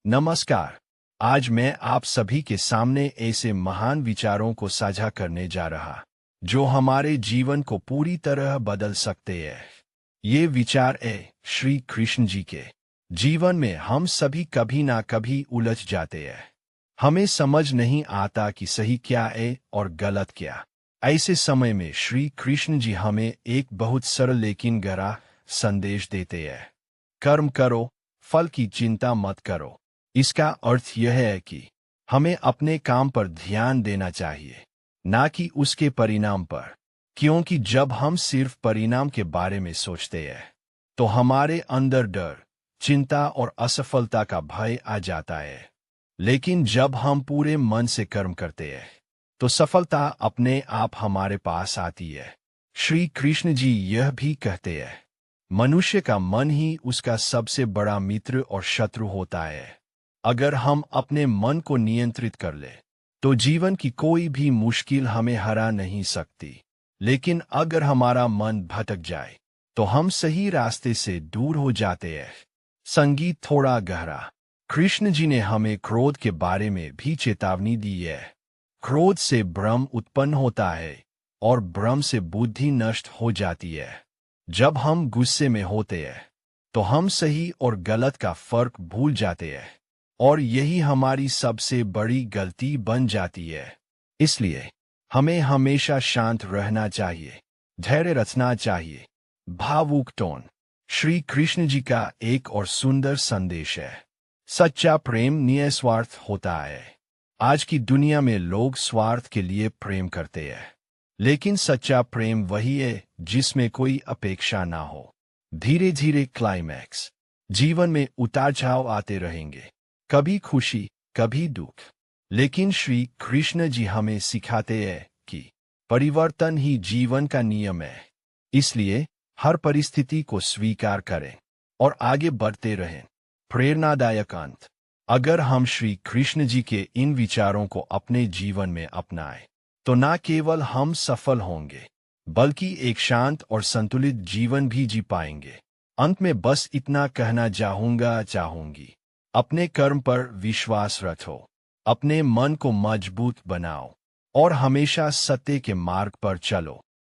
नमस्कार। आज मैं आप सभी के सामने ऐसे महान विचारों को साझा करने जा रहा जो हमारे जीवन को पूरी तरह बदल सकते हैं। ये विचार है श्री कृष्ण जी के। जीवन में हम सभी कभी ना कभी उलझ जाते हैं। हमें समझ नहीं आता कि सही क्या है और गलत क्या। ऐसे समय में श्री कृष्ण जी हमें एक बहुत सरल लेकिन गहरा संदेश देते हैं। कर्म करो, फल की चिंता मत करो। इसका अर्थ यह है कि हमें अपने काम पर ध्यान देना चाहिए, ना कि उसके परिणाम पर। क्योंकि जब हम सिर्फ परिणाम के बारे में सोचते हैं तो हमारे अंदर डर, चिंता और असफलता का भय आ जाता है। लेकिन जब हम पूरे मन से कर्म करते हैं तो सफलता अपने आप हमारे पास आती है। श्री कृष्ण जी यह भी कहते हैं, मनुष्य का मन ही उसका सबसे बड़ा मित्र और शत्रु होता है। अगर हम अपने मन को नियंत्रित कर ले तो जीवन की कोई भी मुश्किल हमें हरा नहीं सकती। लेकिन अगर हमारा मन भटक जाए तो हम सही रास्ते से दूर हो जाते हैं। संगीत थोड़ा गहरा। कृष्ण जी ने हमें क्रोध के बारे में भी चेतावनी दी है। क्रोध से भ्रम उत्पन्न होता है और भ्रम से बुद्धि नष्ट हो जाती है। जब हम गुस्से में होते हैं तो हम सही और गलत का फर्क भूल जाते हैं और यही हमारी सबसे बड़ी गलती बन जाती है। इसलिए हमें हमेशा शांत रहना चाहिए, धैर्य रखना चाहिए। भावुक टोन। श्री कृष्ण जी का एक और सुंदर संदेश है, सच्चा प्रेम निस्वार्थ होता है। आज की दुनिया में लोग स्वार्थ के लिए प्रेम करते हैं, लेकिन सच्चा प्रेम वही है जिसमें कोई अपेक्षा ना हो। धीरे धीरे क्लाइमैक्स। जीवन में उतार चढ़ाव आते रहेंगे, कभी खुशी कभी दुख। लेकिन श्री कृष्ण जी हमें सिखाते हैं कि परिवर्तन ही जीवन का नियम है। इसलिए हर परिस्थिति को स्वीकार करें और आगे बढ़ते रहें। प्रेरणादायक अंत। अगर हम श्री कृष्ण जी के इन विचारों को अपने जीवन में अपनाएं तो न केवल हम सफल होंगे बल्कि एक शांत और संतुलित जीवन भी जी पाएंगे। अंत में बस इतना कहना चाहूंगी, अपने कर्म पर विश्वास रखो, अपने मन को मजबूत बनाओ और हमेशा सत्य के मार्ग पर चलो।